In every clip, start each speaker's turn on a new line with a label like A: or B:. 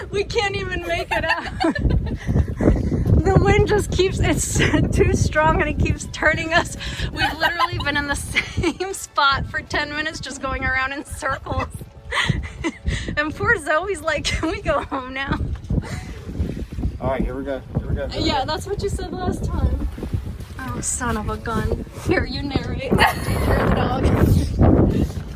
A: We can't even make it out. The wind just keeps, it's too strong and it keeps turning us. We've literally been in the same spot for 10 minutes just going around in circles. And poor Zoe's like, can we go home now?
B: All right, here we go.
A: Yeah, that's what you said last time. Oh, son of a gun. Here, you narrate. You're the dog.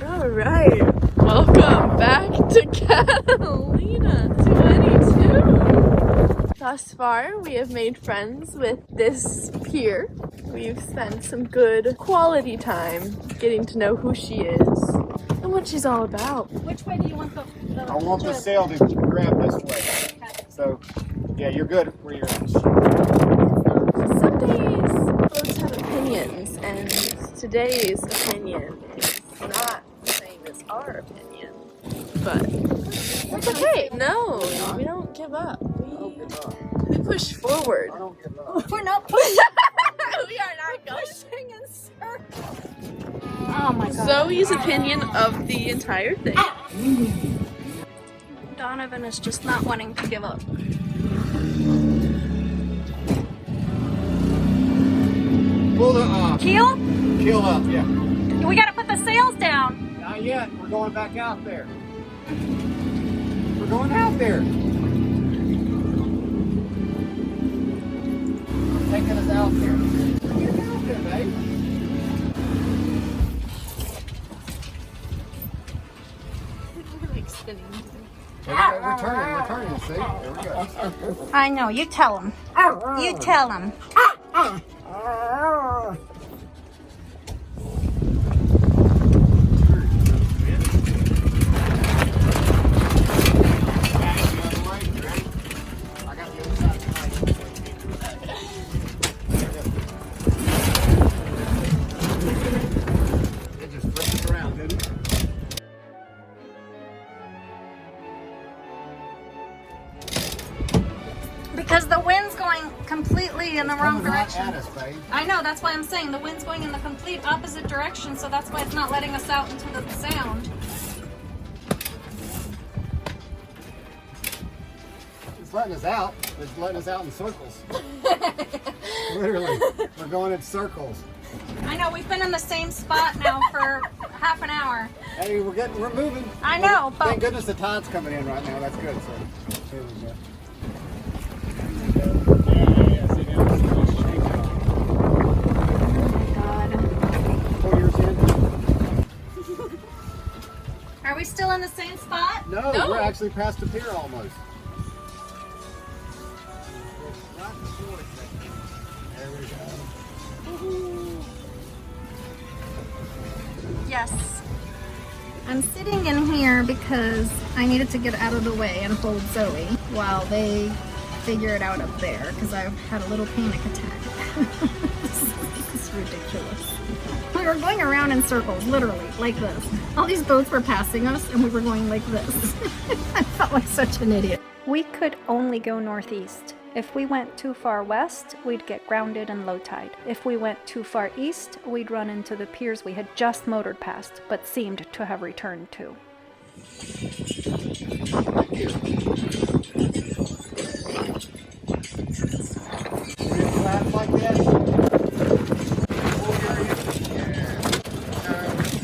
C: All right, welcome back to Catalina 22. Thus far, we have made friends with this pier. We've spent some good quality time getting to know who she is and what she's all about.
A: Which way do you want the
B: I want the sail to grab this way. So, yeah, you're good where you're at.
C: Some days folks have opinions, and today's opinion is not the same as our opinion. But that's okay. No, we don't give up. We push forward.
B: I don't give up.
A: We're not pushing.
C: We are not
A: Pushing in circles. Oh my god.
C: Zoe's opinion of the entire thing.
A: Donovan is just not wanting to give up.
B: Pull the
A: Keel?
B: keel up, yeah.
A: We gotta put the sails down.
B: Not yet. We're going back out there. We're going out there. We're taking us out there. Get out there, babe. There we go. We're turning, see? There we go.
A: I know, you tell him. You tell him.
B: It just flips around, didn't it?
A: Because the wind's going completely in the wrong direction.
B: At us, babe.
A: I know, that's why I'm saying the wind's going in the complete opposite direction, so that's why it's not letting us out into the sound.
B: It's letting us out. It's letting us out in circles. Literally. We're going in circles.
A: I know, we've been in the same spot now for half an hour.
B: Hey, we're moving.
A: I know, but
B: thank goodness the tide's coming in right now. That's good. So here we go.
A: are we still in the same spot?
B: No, we're actually past the pier almost. There we go.
A: Yes. I'm sitting in here because I needed to get out of the way and hold Zoe while they figure it out up there because I've had a little panic attack. This is ridiculous. We were going around in circles, literally, like this. All these boats were passing us and we were going like this. I felt like such an idiot. We could only go northeast. If we went too far west, we'd get grounded in low tide. If we went too far east, we'd run into the piers we had just motored past, but seemed to have returned to.
B: Like that.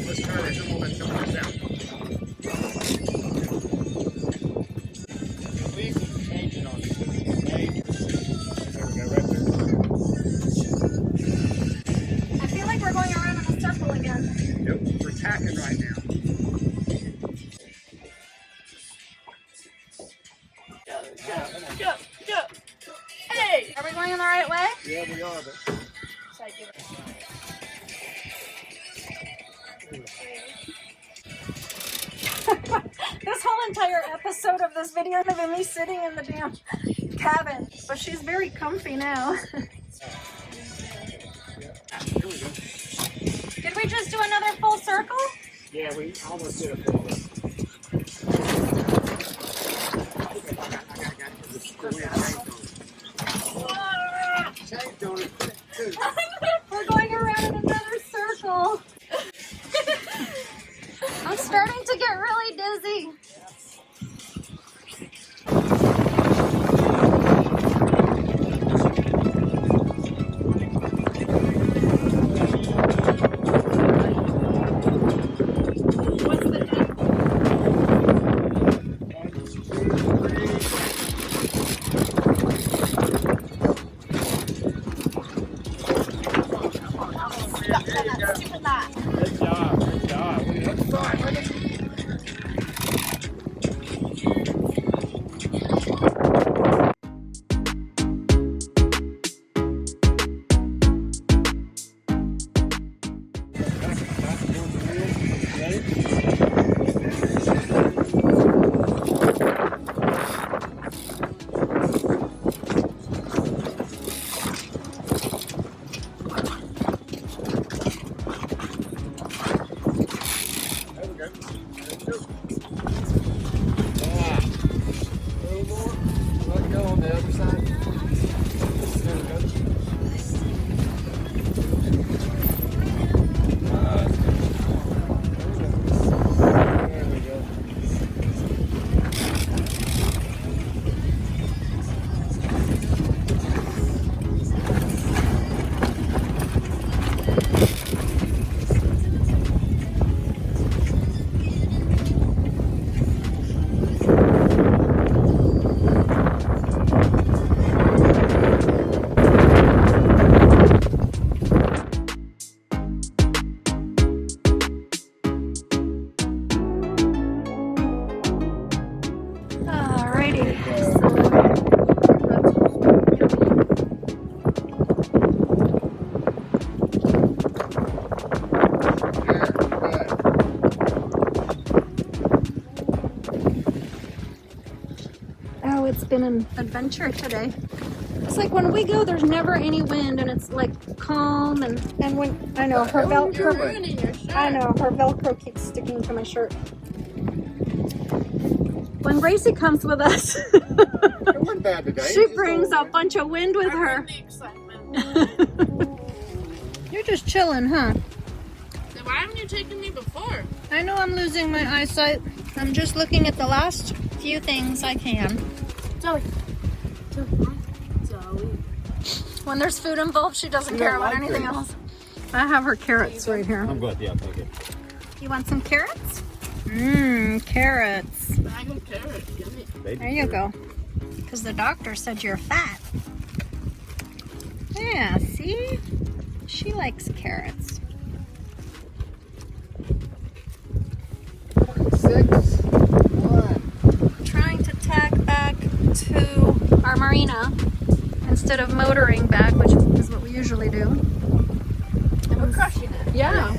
B: Let's try this. We'll let someone else out. At least it's changing on you. Okay? There we go, right there.
A: I feel like we're going around in a circle again.
B: Nope, we're tacking right now.
C: Go. Hey!
A: Are we going in the right way?
B: Yeah, we are. But...
A: This whole entire episode of this video is of me sitting in the damn cabin, but she's very comfy now. Did we just do another full circle?
B: Yeah, we almost did a full.
A: We're going around in another circle. I'm starting to get really dizzy. know, it's been an adventure today. It's like when we go, there's never any wind, and it's like calm. And when I know her
C: You're ruining your shirt.
A: I know her Velcro keeps sticking to my shirt. When Gracie comes with us,
B: It wasn't bad today.
A: she
B: It's
A: brings
B: all
A: a bunch of wind with
C: I
A: her.
C: heard the excitement.
A: You're just chilling, huh?
C: Then why haven't you taken me before?
A: I know I'm losing my eyesight. I'm just looking at the last few things I can.
C: Zoe.
A: When there's food involved, she doesn't
B: She
A: care
B: don't
A: about
B: like
A: anything
B: grapes.
A: else. I have her carrots right here.
B: I'm good. Yeah, thank you.
A: You want some carrots? Mmm, carrots.
C: I don't care. Yummy.
B: Baby
A: There you
B: carrot.
A: go. Because the doctor said you're fat. Yeah, see? She likes carrots.
B: 6, 1.
A: Trying to tack back to our marina instead of motoring back, which is what we usually do.
C: And we're crushing it.
A: Yeah.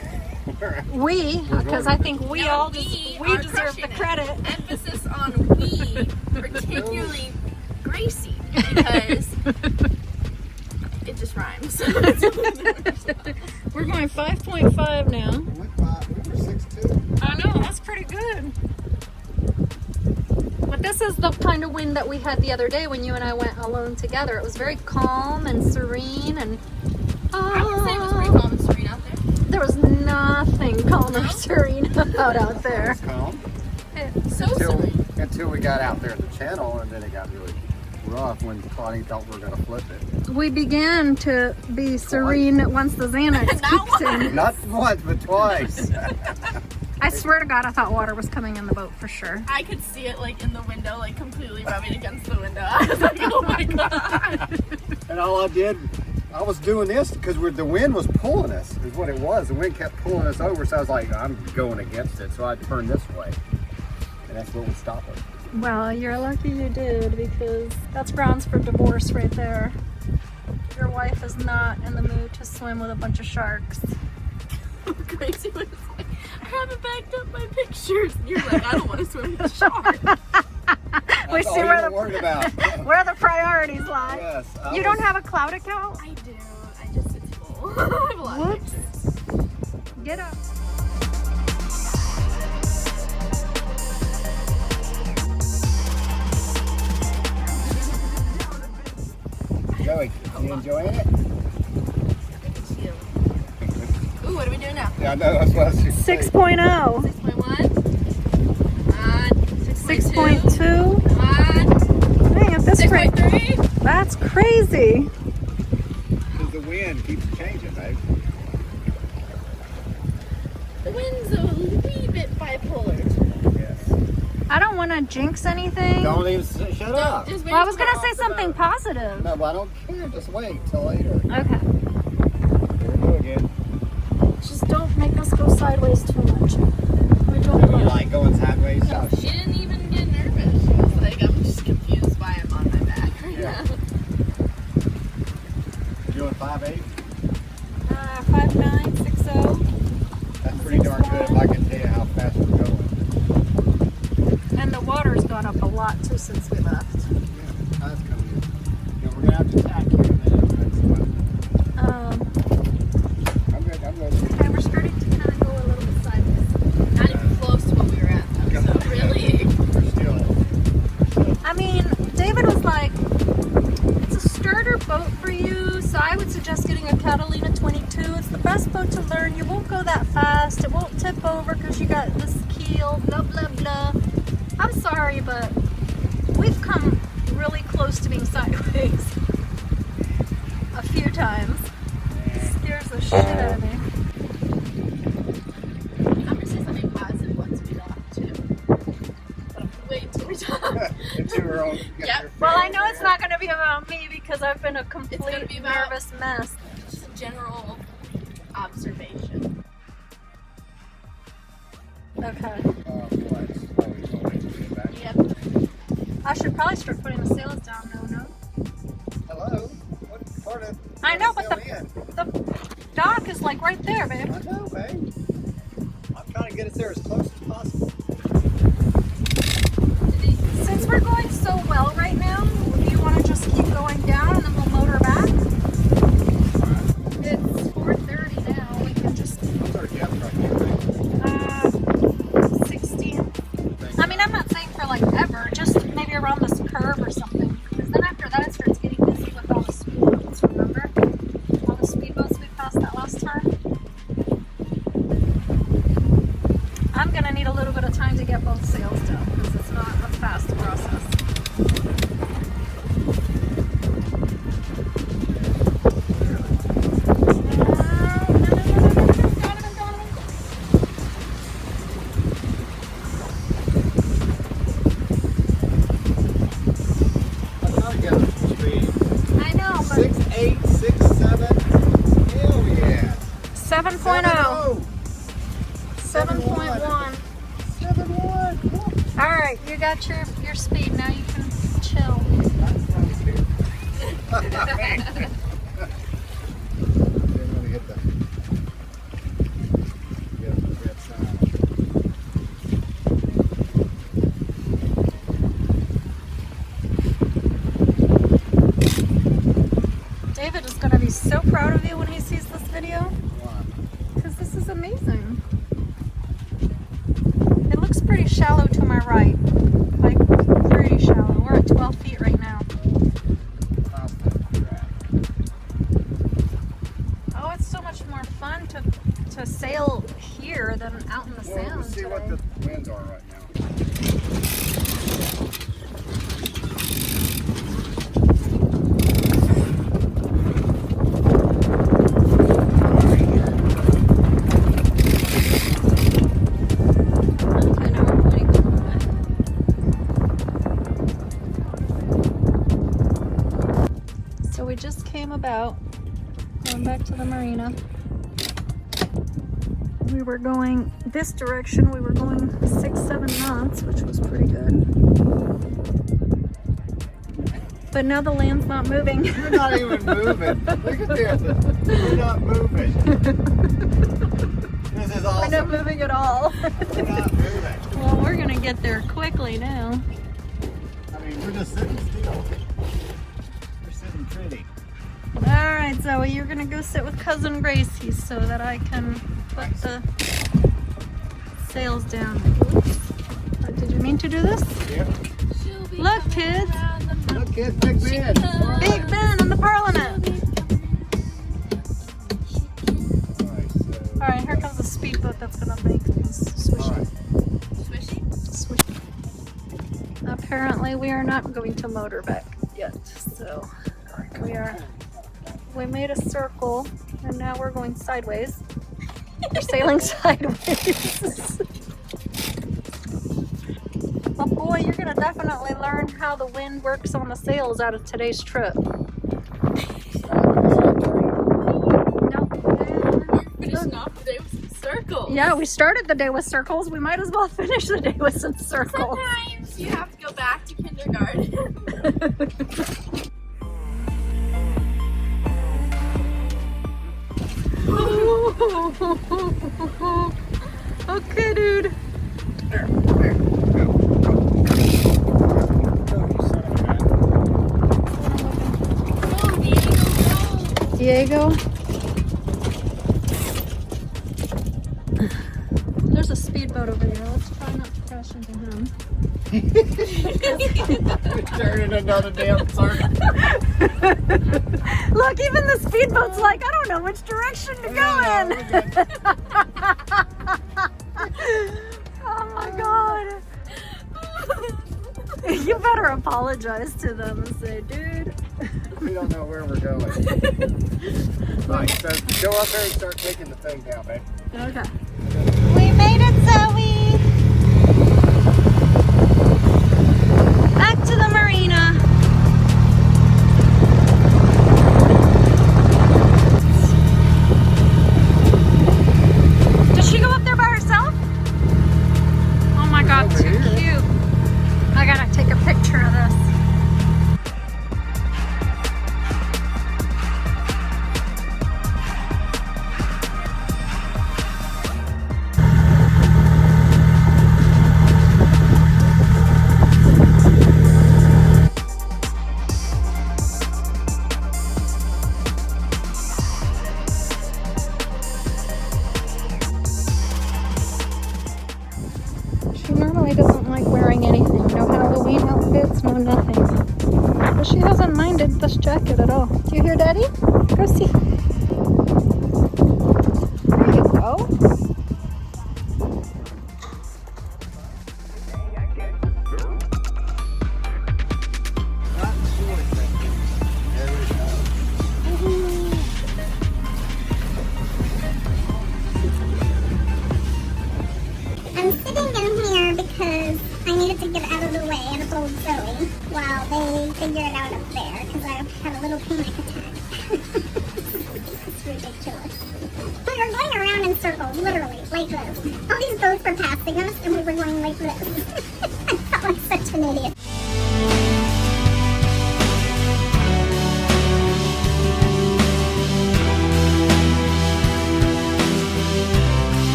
A: We, because I think we
C: No,
A: all
C: we
A: we
C: are
A: deserve
C: crushing
A: the
C: it.
A: credit.
C: Emphasis on we, particularly Gracie, because it just rhymes.
A: We're going 5.5 now.
B: We were 6'2".
A: I know, that's pretty good. But this is the kind of wind that we had the other day when you and I went alone together. It was very calm and serene, and
C: I would say it was pretty calm and serene out there.
A: there was nothing calm or serene out there.
B: It's calm.
C: So serene.
B: Until we got out there in the channel, and then it got really rough when Claudine thought we were going to flip it.
A: We began to be serene once the Xanax
C: Not
A: kicked in.
B: Not once, but twice.
A: I swear to God, I thought water was coming in the boat for sure.
C: I could see it like in the window, like completely rubbing against the window. I was like, oh my god.
B: And all I did, I was doing this because the wind was pulling us, is what it was. The wind kept pulling us over, so I was like, I'm going against it. So I turned this way. And that's what would stop us.
A: Well, you're lucky you did, because that's grounds for divorce right there. Your wife is not in the mood to swim with a bunch of sharks.
C: Gracie was like, I haven't backed up my pictures. And you're like, I don't want to swim with sharks.
A: We
B: That's all
A: see
B: you
A: where
B: were worried about.
A: where the priorities lie.
B: Yes.
A: You don't have a cloud account?
C: I do. It's full. I have a lot of
A: Whoops.
C: pictures.
A: Get up.
B: Joey, you enjoying it?
C: It's you. Ooh, what are we doing now?
B: Yeah, I know. That's what I was just saying.
A: 6.0.
C: 6.1. Come on.
A: 6.2.
C: Come on.
A: Dang, at this rate,
C: 6.3.
A: that's crazy.
B: Because the wind keeps changing, babe.
C: The wind's a wee bit bipolar.
B: Yes.
A: I don't want to jinx anything.
B: Don't even shut up.
C: Just wait
A: Well, I was
C: till
A: going to
C: we're
A: say
C: off the
A: something
C: boat.
A: positive.
B: No, but I don't care. Just wait till later.
A: Okay.
B: Here we go again.
A: Just don't make us go sideways too much. We don't
B: You
A: want
B: like going sideways?
C: No, she didn't even get nervous. She was like, I'm just confused why I'm on my back right
B: Yeah.
C: now.
B: You doing 5'8"?
A: 5'9", 6'0".
B: That's pretty darn good if I can tell you how fast we're going.
A: And the water's gone up a lot too since we left.
B: Yeah, that's coming in. Yeah, we're going to have to tack here in a minute. I'm good, I'm good.
A: Okay, we're starting to kind of go a little bit sideways.
C: Not even close to what we were at, though. So really,
B: We're still.
A: I mean, David was like, it's a starter boat for you, so I would suggest getting a Catalina 22. It's the best boat to learn. You won't go that fast. It won't tip over because you got this keel, blah, blah, blah. I'm sorry, but we've come really close to being sideways a few times. It scares the shit out of me.
C: I'm going to say something positive once we talk, too. But I'm going to wait until we talk.
B: Until we're all.
C: Yep.
A: Well, I know it's not going to be about me because I've been a
C: gonna
A: complete
C: be about-
A: nervous mess.
C: Just a general observation.
A: Okay.
C: Yep.
A: I should probably start putting the sails down now, no?
B: Hello? What part of?
A: I know, but
B: still in?
A: the dock is like right there, babe.
B: I know, babe. I'm trying to get us there as close as possible.
A: Since we're going so well right 7.0. 7.1.
B: 7.1.
A: All right, you got your speed. Now you can chill. David is going to be so proud of you when he sees this video. Because this is amazing. It looks pretty shallow to my right. Like, pretty shallow. We're at 12 feet right now. Oh, it's so much more fun to sail here than out in the sound.
B: Let's see
A: today.
B: what the winds are right now.
A: So we just came about, going back to the marina. We were going this direction, we were going 6-7 knots, which was pretty good. But now the land's not moving.
B: You're not even moving. Look at this. You're not moving. This is awesome.
A: We're not moving at all.
B: We're not moving.
A: Well, we're gonna get there quickly now.
B: I mean, we're just sitting still. We're sitting pretty.
A: All right, Zoe, you're gonna go sit with cousin Gracie so that I can put the sails down. Oops. Did you mean to do this?
B: Yeah.
A: Look, kids.
B: Look, kids, Big Ben.
A: Big Ben in the Parliament. All right, here comes the speedboat that's gonna make things swishy. Swishy. Apparently, we are not going to motor back yet, so we made a circle, and now we're going sideways. We're sailing sideways. Oh boy, you're gonna definitely learn how the wind works on the sails out of today's trip.
C: Finishing off the day with some circles.
A: Yeah, we started the day with circles. We might as well finish the day with some circles.
C: Sometimes you have to go back to kindergarten.
A: Okay, dude. Diego. There's a speedboat over there. Let's try not to crash into him.
B: Turning another damn circle.
A: Look, even the speedboat's like, I don't know which direction to go in. Oh my god. You better apologize to them and say, dude.
B: We don't know where we're going. Alright, so go up there and start taking the thing down, babe.
A: Okay. We made it, Zoe. Back to the marina. Does she go up there by herself? Oh my god,
B: Over
A: too
B: here.
A: cute. I gotta take a picture of this. She normally doesn't like wearing anything. No Halloween outfits, no nothing. But she hasn't minded this jacket at all. Do you hear Daddy? Go see. There you go.
D: I'm sitting in here because I needed to get out of the way and hold Zoe while they figure it out up there because I had a little panic attack. It's ridiculous. We are going circle, literally, like this. All these boats were passing us and we were going like this. I felt like such an idiot.